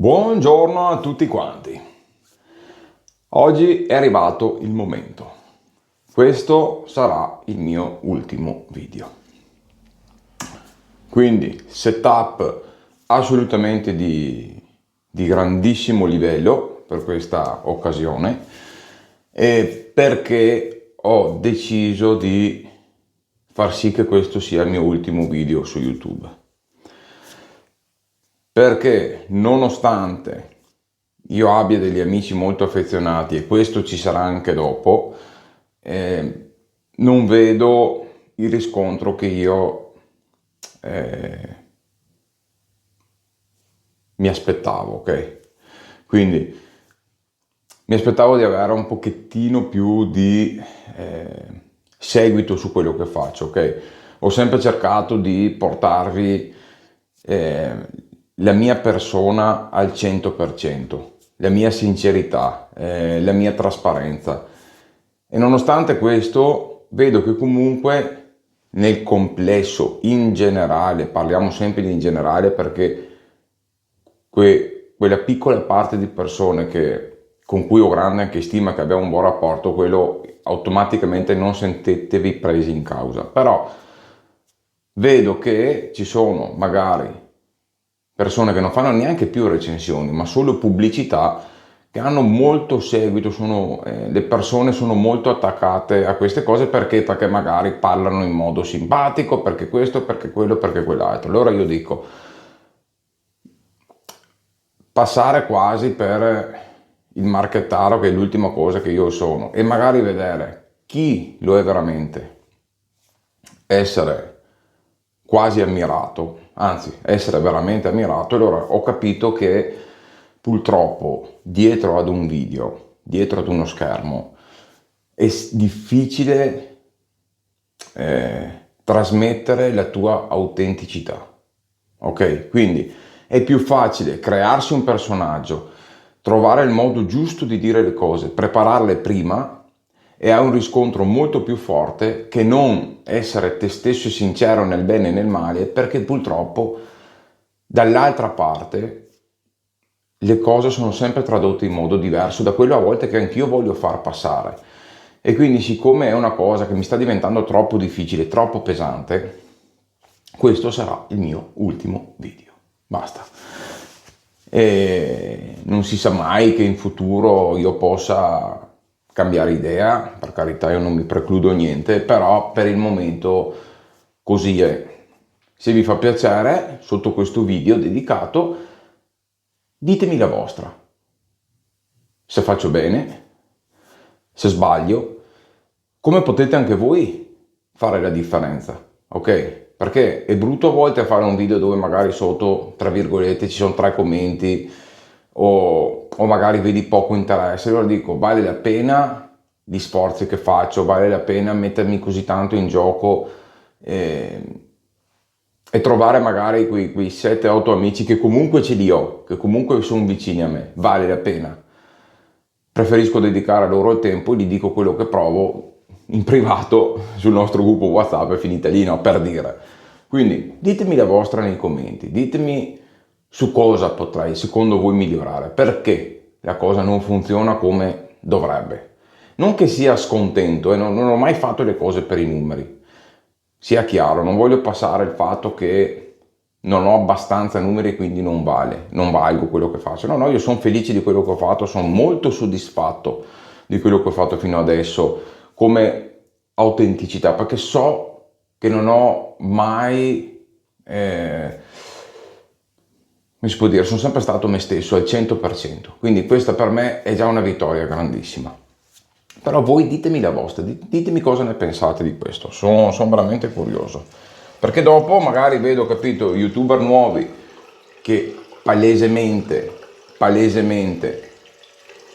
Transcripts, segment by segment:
Buongiorno a tutti quanti. Oggi è arrivato il momento. Questo sarà il mio ultimo video. Quindi setup assolutamente di grandissimo livello per questa occasione, e perché ho deciso di far sì che questo sia il mio ultimo video su YouTube. Perché nonostante io abbia degli amici molto affezionati, e questo ci sarà anche dopo, non vedo il riscontro che io mi aspettavo, ok? Quindi mi aspettavo di avere un pochettino più di seguito su quello che faccio, ok? Ho sempre cercato di portarvi la mia persona al 100%, la mia sincerità, la mia trasparenza, e nonostante questo vedo che comunque nel complesso, in generale, parliamo sempre di in generale perché quella piccola parte di persone con cui ho grande anche stima, che abbiamo un buon rapporto, quello automaticamente non sentetevi presi in causa, però vedo che ci sono magari persone che non fanno neanche più recensioni, ma solo pubblicità, che hanno molto seguito, le persone sono molto attaccate a queste cose perché magari parlano in modo simpatico, perché questo, perché quello, perché quell'altro. Allora io dico, passare quasi per il marchettaro, che è l'ultima cosa che io sono, e magari vedere chi lo è veramente, essere quasi ammirato, anzi essere veramente ammirato. Allora ho capito che purtroppo dietro ad un video, dietro ad uno schermo, è difficile trasmettere la tua autenticità, ok? Quindi è più facile crearsi un personaggio, trovare il modo giusto di dire le cose, prepararle prima, e ha un riscontro molto più forte che non essere te stesso e sincero nel bene e nel male, perché purtroppo dall'altra parte le cose sono sempre tradotte in modo diverso da quello a volte che anch'io voglio far passare. E quindi, siccome è una cosa che mi sta diventando troppo difficile, troppo pesante, questo sarà il mio ultimo video. Basta. E non si sa mai che in futuro io possa cambiare idea, per carità, io non mi precludo niente, però per il momento così è. Se vi fa piacere, sotto questo video dedicato, ditemi la vostra. Se faccio bene, se sbaglio, come potete anche voi fare la differenza, ok? Perché è brutto a volte fare un video dove magari sotto, tra virgolette, ci sono 3 commenti, o magari vedi poco interesse. Allora dico, vale la pena gli sforzi che faccio, vale la pena mettermi così tanto in gioco e trovare magari quei 7-8 amici che comunque ce li ho, che comunque sono vicini a me, vale la pena. Preferisco dedicare loro il tempo e gli dico quello che provo in privato sul nostro gruppo WhatsApp, è finita lì, no? Per dire. Quindi ditemi la vostra nei commenti, ditemi su cosa potrei secondo voi migliorare, perché la cosa non funziona come dovrebbe. Non che sia scontento, non ho mai fatto le cose per i numeri, sia chiaro, non voglio passare il fatto che non ho abbastanza numeri e quindi non valgo quello che faccio. No, io sono felice di quello che ho fatto, sono molto soddisfatto di quello che ho fatto fino adesso come autenticità, perché so che non ho mai, come si può dire, sono sempre stato me stesso al 100%, quindi questa per me è già una vittoria grandissima. Però voi ditemi la vostra, ditemi cosa ne pensate di questo, sono veramente curioso, perché dopo magari vedo, capito, youtuber nuovi che palesemente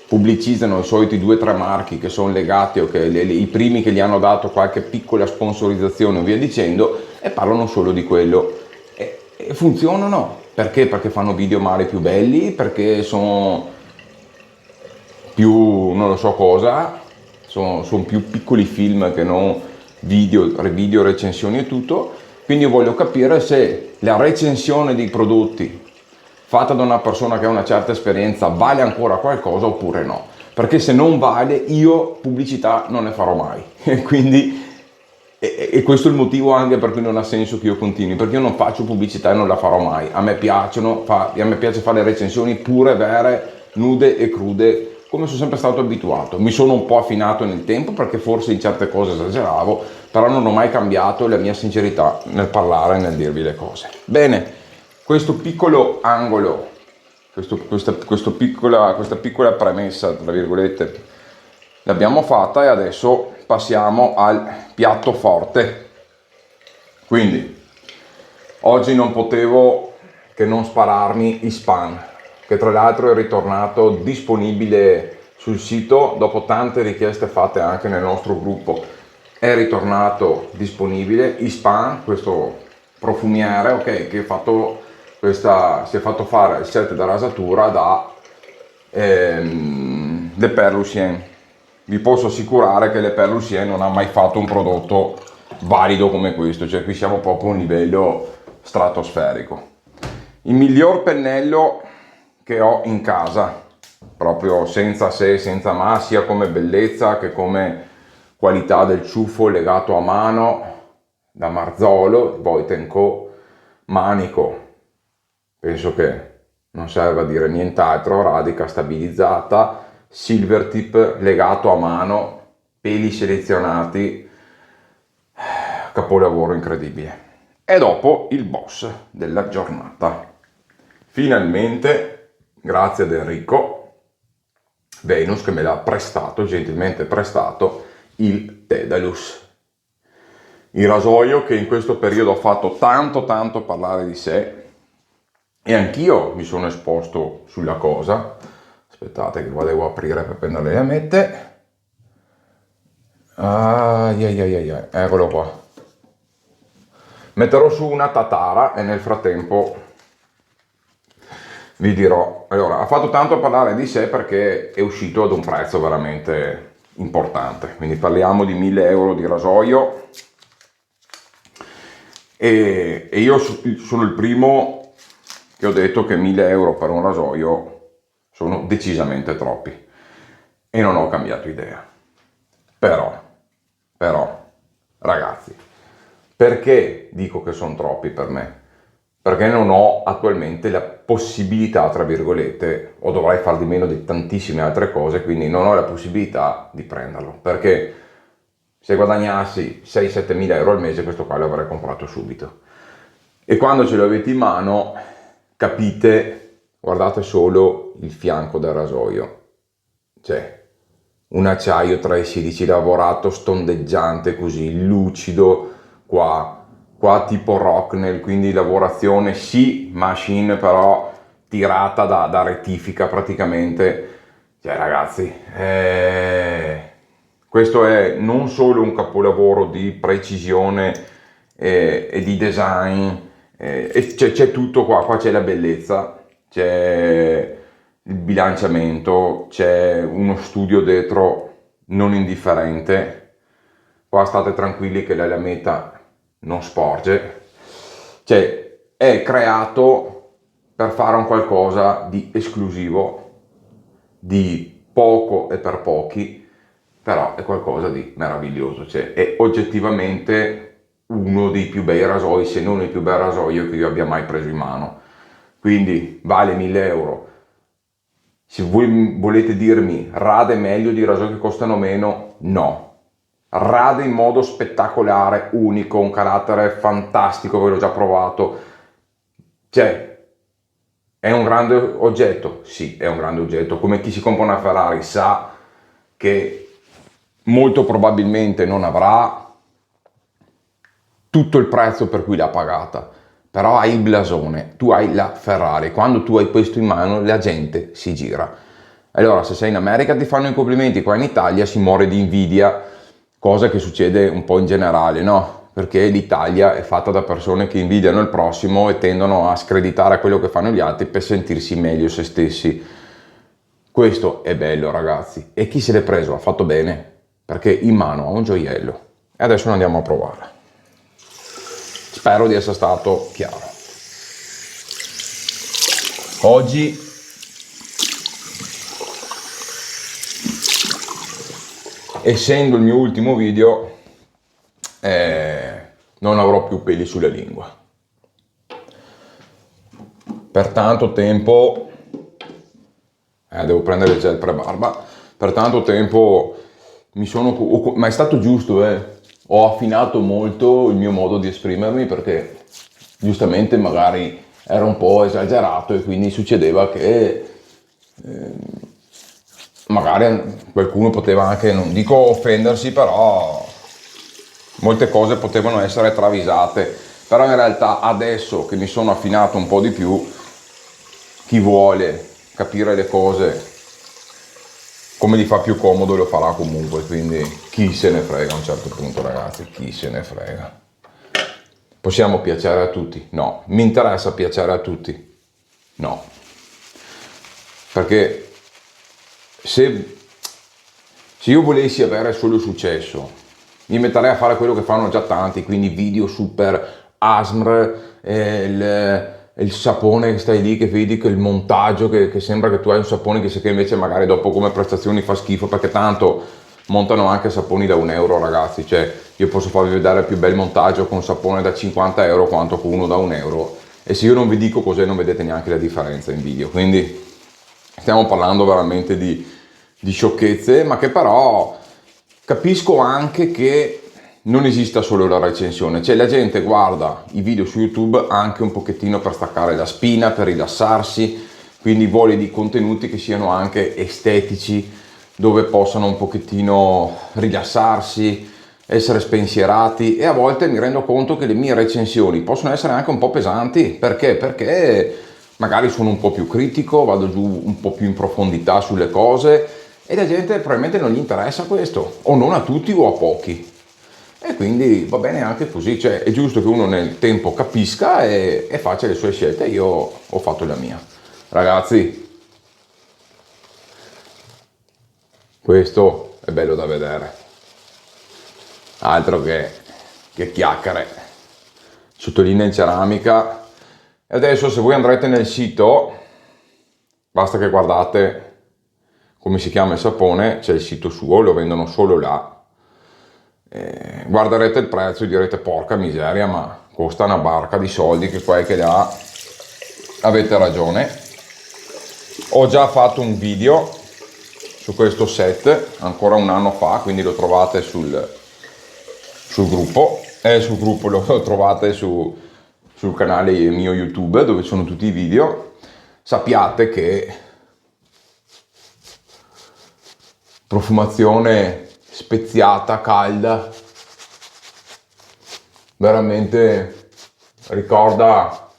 pubblicizzano i soliti 2-3 marchi che sono legati, o che i primi che gli hanno dato qualche piccola sponsorizzazione o via dicendo, e parlano solo di quello, e funzionano. Perché? Perché fanno video magari più belli, perché sono più, non lo so cosa, sono più piccoli film che non video, recensioni e tutto. Quindi io voglio capire se la recensione dei prodotti fatta da una persona che ha una certa esperienza, vale ancora qualcosa oppure no? Perché se non vale, io pubblicità non ne farò mai. Quindi, e questo è il motivo anche per cui non ha senso che io continui, perché io non faccio pubblicità e non la farò mai. A me piace fare le recensioni pure, vere, nude e crude, come sono sempre stato abituato. Mi sono un po' affinato nel tempo perché forse in certe cose esageravo, però non ho mai cambiato la mia sincerità nel parlare e nel dirvi le cose. Bene, questo piccolo angolo, questa piccola premessa, tra virgolette, l'abbiamo fatta e adesso passiamo al piatto forte. Quindi, oggi non potevo che non spararmi Ispan, che tra l'altro è ritornato disponibile sul sito dopo tante richieste fatte anche nel nostro gruppo. È ritornato disponibile Ispan, questo profumiere, ok, che si è fatto fare il set da rasatura da Le Perles Lucien. Vi posso assicurare che Le Perles Lucien non ha mai fatto un prodotto valido come questo, cioè qui siamo proprio a un livello stratosferico. Il miglior pennello che ho in casa, proprio senza se, senza ma, sia come bellezza che come qualità del ciuffo legato a mano, da Marzolo, Voit & Co, manico, penso che non serve a dire nient'altro, radica stabilizzata, Silvertip legato a mano, peli selezionati, capolavoro incredibile. E dopo il boss della giornata. Finalmente, grazie ad Enrico, Venus che me l'ha prestato, gentilmente prestato, il Dedalus. Il rasoio che in questo periodo ha fatto tanto parlare di sé e anch'io mi sono esposto sulla cosa. Aspettate che qua devo aprire per prendere le lamette. Eccolo qua. Metterò su una tatara e nel frattempo vi dirò. Allora, ha fatto tanto parlare di sé perché è uscito ad un prezzo veramente importante. Quindi parliamo di 1.000 euro di rasoio. E io sono il primo che ho detto che 1.000 euro per un rasoio sono decisamente troppi e non ho cambiato idea. Però, ragazzi, perché dico che sono troppi per me? Perché non ho attualmente la possibilità, tra virgolette, o dovrei far di meno di tantissime altre cose, quindi non ho la possibilità di prenderlo, perché se guadagnassi 6-7 mila euro al mese questo qua lo avrei comprato subito. E quando ce lo avete in mano capite, guardate solo il fianco del rasoio, cioè un acciaio tra i 16 lavorato stondeggiante così, lucido, qua tipo Rocknell, quindi lavorazione sì, machine però tirata da rettifica praticamente. Cioè ragazzi, questo è non solo un capolavoro di precisione e di design, e c'è tutto qua c'è la bellezza, c'è il bilanciamento, c'è uno studio dietro non indifferente. Qua state tranquilli che la lametta non sporge, cioè è creato per fare un qualcosa di esclusivo, di poco e per pochi, però è qualcosa di meraviglioso, cioè è oggettivamente uno dei più bei rasoi, se non il più bel rasoio che io abbia mai preso in mano. Quindi vale 1.000 euro. Se voi volete dirmi rade meglio di rasoi che costano meno, no. Rade in modo spettacolare, unico, un carattere fantastico, ve l'ho già provato. Cioè, è un grande oggetto? Sì, è un grande oggetto. Come chi si compra una Ferrari sa che molto probabilmente non avrà tutto il prezzo per cui l'ha pagata, però hai il blasone, tu hai la Ferrari, quando tu hai questo in mano la gente si gira. Allora se sei in America ti fanno i complimenti, qua in Italia si muore di invidia, cosa che succede un po' in generale, no? Perché l'Italia è fatta da persone che invidiano il prossimo e tendono a screditare quello che fanno gli altri per sentirsi meglio se stessi. Questo è bello ragazzi, e chi se l'è preso ha fatto bene, perché in mano ha un gioiello. E adesso lo andiamo a provare. Spero di essere stato chiaro. Oggi essendo il mio ultimo video non avrò più peli sulla lingua. Per tanto tempo devo prendere il gel pre-barba. Per tanto tempo ma è stato giusto, ho affinato molto il mio modo di esprimermi, perché giustamente magari era un po' esagerato e quindi succedeva che magari qualcuno poteva anche, non dico offendersi, però molte cose potevano essere travisate. Però in realtà adesso che mi sono affinato un po' di più, chi vuole capire le cose come gli fa più comodo lo farà comunque, quindi chi se ne frega a un certo punto, ragazzi, chi se ne frega. Possiamo piacere a tutti? No. Mi interessa piacere a tutti? No. Perché se io volessi avere solo successo, mi metterei a fare quello che fanno già tanti, quindi video super ASMR, il sapone che stai lì, che vedi che il montaggio, che sembra che tu hai un sapone che invece magari dopo come prestazioni fa schifo, perché tanto montano anche saponi da €1, ragazzi. Cioè io posso farvi vedere il più bel montaggio con sapone da €50 quanto con uno da €1, e se io non vi dico cos'è non vedete neanche la differenza in video. Quindi stiamo parlando veramente di sciocchezze, ma che però capisco anche che non esista solo la recensione. Cioè la gente guarda i video su YouTube anche un pochettino per staccare la spina, per rilassarsi, quindi vuole di contenuti che siano anche estetici, dove possano un pochettino rilassarsi, essere spensierati. E a volte mi rendo conto che le mie recensioni possono essere anche un po' pesanti. Perché magari sono un po' più critico, vado giù un po' più in profondità sulle cose, e la gente probabilmente non gli interessa questo, o non a tutti o a pochi. E quindi va bene anche così, cioè è giusto che uno nel tempo capisca e faccia le sue scelte. Io ho fatto la mia. Ragazzi, questo è bello da vedere. Altro che chiacchiere. Sottolinea in ceramica. E adesso se voi andrete nel sito, basta che guardate come si chiama il sapone, c'è il sito suo, lo vendono solo là. Guarderete il prezzo e direte porca miseria, ma costa una barca di soldi, che qua e che là. Avete ragione. Ho già fatto un video su questo set ancora un anno fa, quindi lo trovate sul gruppo, lo trovate sul canale mio YouTube, dove sono tutti i video. Sappiate che profumazione speziata, calda, veramente ricorda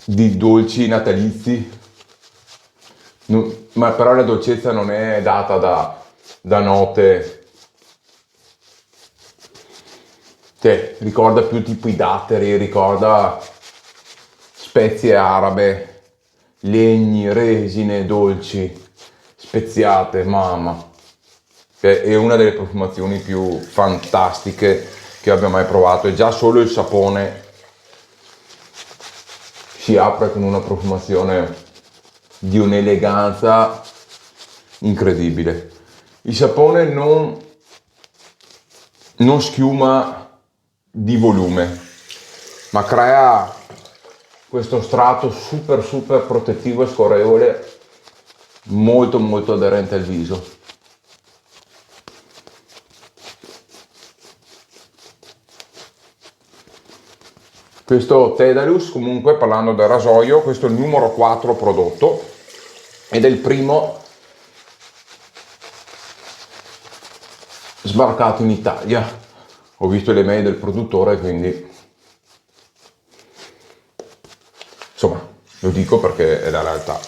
di dolci natalizi, ma però la dolcezza non è data da note, cioè ricorda più tipo i datteri, ricorda spezie arabe, legni, resine, dolci, speziate, mamma. È una delle profumazioni più fantastiche che abbia mai provato, e già solo il sapone si apre con una profumazione di un'eleganza incredibile. Il sapone non schiuma di volume, ma crea questo strato super protettivo e scorrevole, molto aderente al viso. Questo Dedalus, comunque, parlando del rasoio, questo è il numero 4 prodotto ed è il primo sbarcato in Italia. Ho visto le mail del produttore, quindi insomma lo dico perché è la realtà.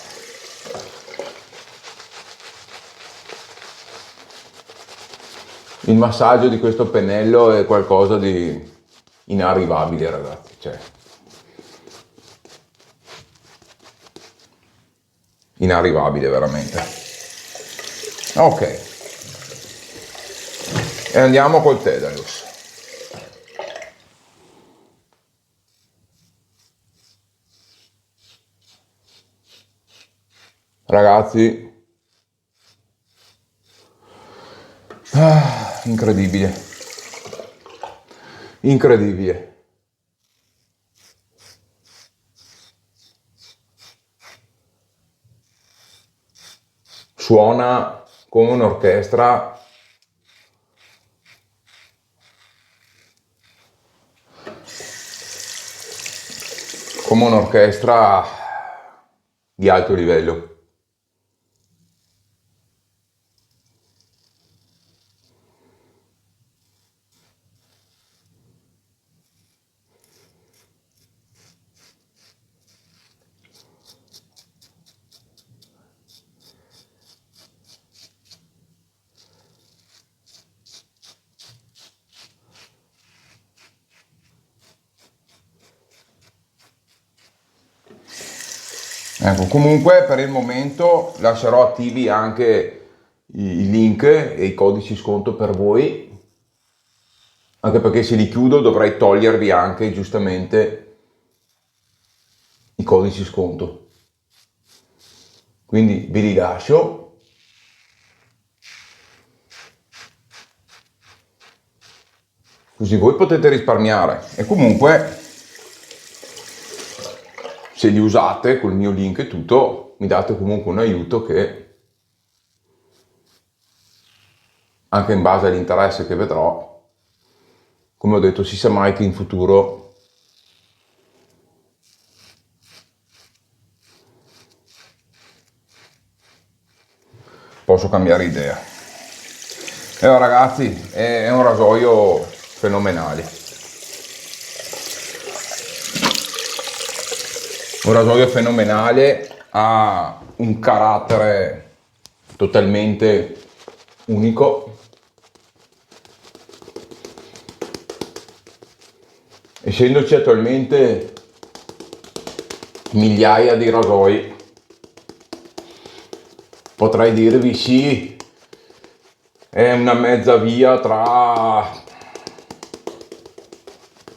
Il massaggio di questo pennello è qualcosa di inarrivabile, ragazzi, cioè inarrivabile veramente. Ok, e andiamo col Dedalus. Ragazzi, incredibile, incredibile. Suona come un'orchestra, di alto livello. Ecco, comunque per il momento lascerò attivi anche i link e i codici sconto per voi, anche perché se li chiudo dovrei togliervi anche giustamente i codici sconto. Quindi vi rilascio. Così voi potete risparmiare e comunque se li usate col mio link e tutto mi date comunque un aiuto che anche in base all'interesse che vedrò, come ho detto, si sa mai che in futuro posso cambiare idea. E allora, ragazzi, è un rasoio fenomenale. Un rasoio fenomenale, ha un carattere totalmente unico. Essendoci attualmente migliaia di rasoi, potrei dirvi sì, è una mezza via tra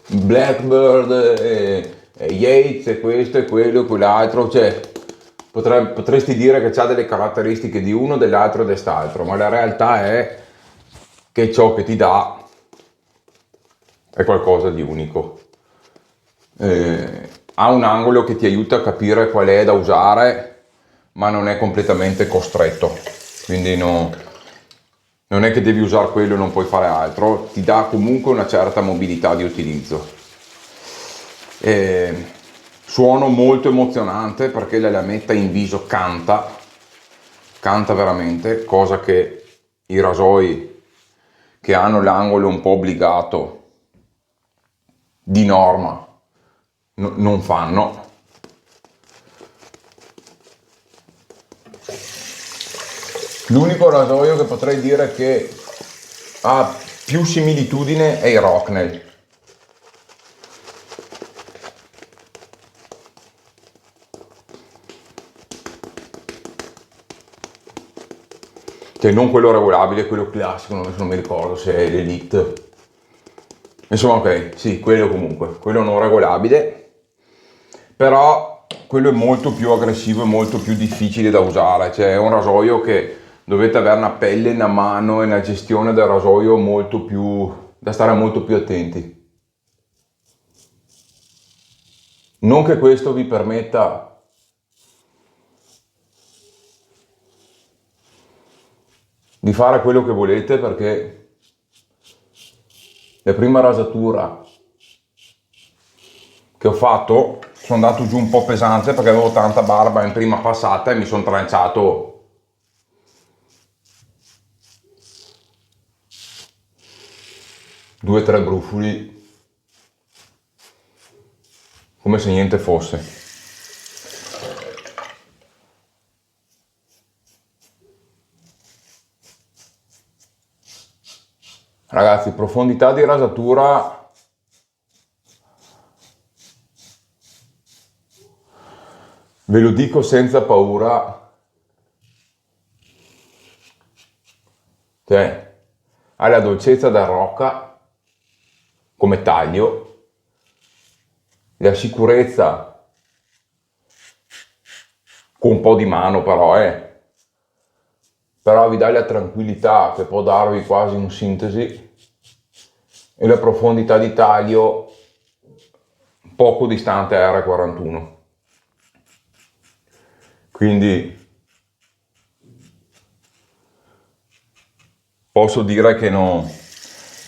Blackbird e Yates e questo e quello e quell'altro, cioè potresti dire che ha delle caratteristiche di uno, dell'altro e dell'altro, ma la realtà è che ciò che ti dà è qualcosa di unico. Ha un angolo che ti aiuta a capire qual è da usare, ma non è completamente costretto, quindi non è che devi usare quello e non puoi fare altro, ti dà comunque una certa mobilità di utilizzo. Suono molto emozionante perché la lametta in viso canta veramente, cosa che i rasoi che hanno l'angolo un po' obbligato di norma non fanno. L'unico rasoio che potrei dire che ha più similitudine è il Rocknell. Cioè non quello regolabile, quello classico, non mi ricordo se è l'Elite. Insomma, ok, sì, quello comunque, quello non regolabile, però quello è molto più aggressivo e molto più difficile da usare, cioè è un rasoio che dovete avere una pelle, una mano e una gestione del rasoio molto più, da stare molto più attenti. Non che questo vi permetta di fare quello che volete, perché la prima rasatura che ho fatto sono andato giù un po' pesante perché avevo tanta barba in prima passata e mi sono tranciato 2 o 3 brufoli come se niente fosse. Ragazzi, profondità di rasatura ve lo dico senza paura, cioè ha la dolcezza da rocca come taglio, la sicurezza con un po' di mano però vi dà la tranquillità che può darvi quasi un sintesi e la profondità di taglio poco distante a R41. Quindi posso dire che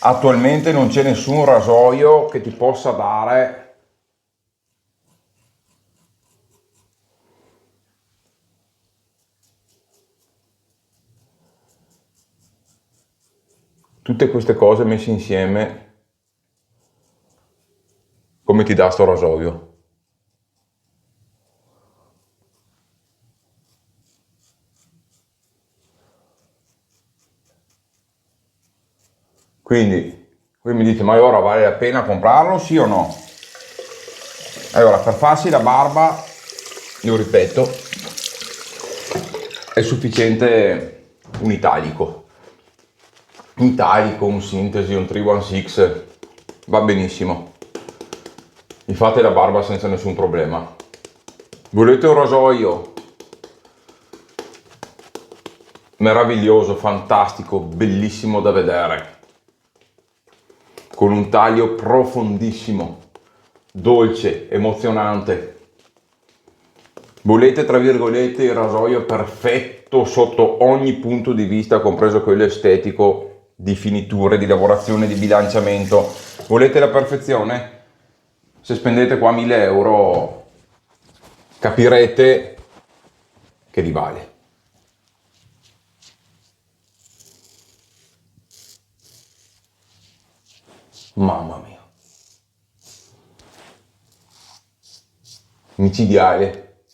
attualmente non c'è nessun rasoio che ti possa dare tutte queste cose messe insieme come ti dà sto rasoio. Quindi voi mi dite, ma ora vale la pena comprarlo, sì o no? Allora, per farsi la barba, io ripeto, è sufficiente un italico, un sintesi, un 316, va benissimo. Vi fate la barba senza nessun problema. Volete un rasoio meraviglioso, fantastico, bellissimo da vedere, con un taglio profondissimo, dolce, emozionante. Volete, tra virgolette, il rasoio perfetto sotto ogni punto di vista, compreso quello estetico, di finiture, di lavorazione, di bilanciamento. Volete la perfezione? Se spendete qua 1000 euro capirete che li vale. Mamma mia. Micidiale.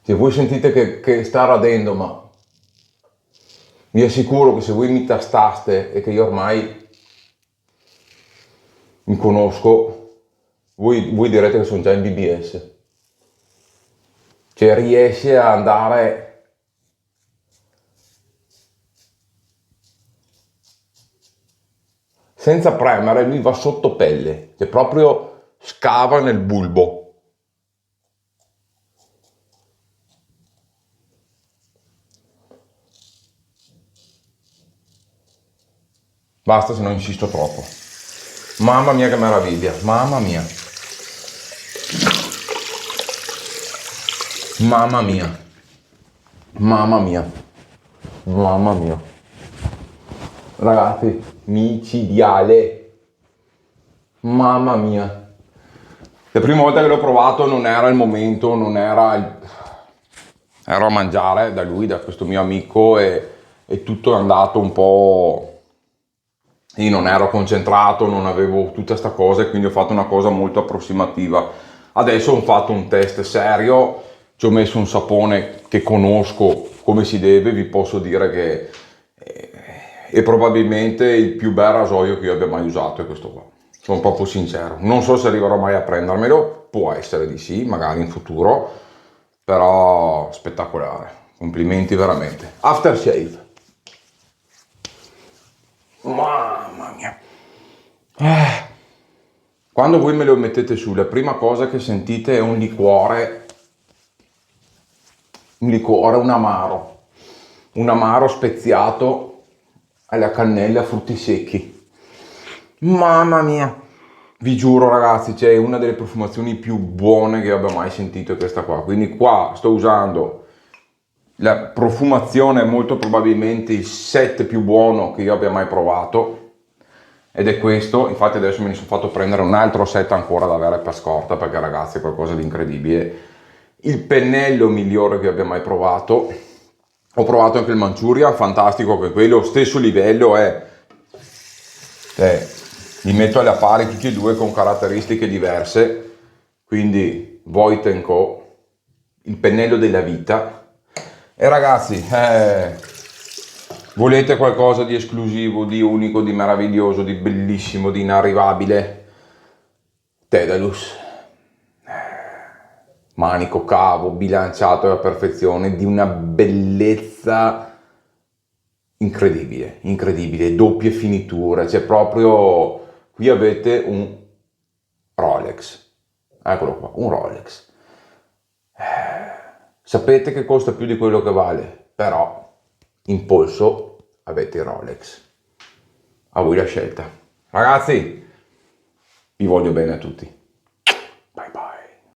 Se voi sentite che sta radendo, ma vi assicuro che se voi mi tastaste e che io ormai mi conosco, voi direte che sono già in BBS. Cioè riesce a andare senza premere, lui va sotto pelle, cioè proprio scava nel bulbo. Basta, se non insisto troppo. Mamma mia che meraviglia, mamma mia. Mamma mia. Mamma mia. Mamma mia. Ragazzi, micidiale. Mamma mia. La prima volta che l'ho provato non era il momento, ero a mangiare da lui, da questo mio amico e tutto è andato un po'. Io non ero concentrato, non avevo tutta sta cosa e quindi ho fatto una cosa molto approssimativa. Adesso ho fatto un test serio, ci ho messo un sapone che conosco come si deve, vi posso dire che è probabilmente il più bel rasoio che io abbia mai usato, è questo qua. Sono proprio sincero. Non so se arriverò mai a prendermelo, può essere di sì, magari in futuro, però spettacolare. Complimenti veramente. Aftershave. Mamma mia. Quando voi me lo mettete su, la prima cosa che sentite è un liquore, un amaro speziato alla cannella, a frutti secchi. Mamma mia. Vi giuro ragazzi, c'è una delle profumazioni più buone che abbia mai sentito, è questa qua. Quindi qua sto usando la profumazione, molto probabilmente il set più buono che io abbia mai provato, ed è questo. Infatti adesso me ne sono fatto prendere un altro set ancora da avere per scorta, perché ragazzi è qualcosa di incredibile. Il pennello migliore che abbia mai provato. Ho provato anche il Manchuria, fantastico, che quello stesso livello è, li metto alla pari tutti e due con caratteristiche diverse. Quindi Voit & Co, il pennello della vita. E ragazzi, volete qualcosa di esclusivo, di unico, di meraviglioso, di bellissimo, di inarrivabile? Dedalus. Manico cavo, bilanciato alla perfezione, di una bellezza incredibile, incredibile, doppie finiture, cioè proprio qui avete un Rolex, Eccolo qua, un Rolex. Sapete che costa più di quello che vale, però in polso avete il Rolex. A voi la scelta. Ragazzi, vi voglio bene a tutti.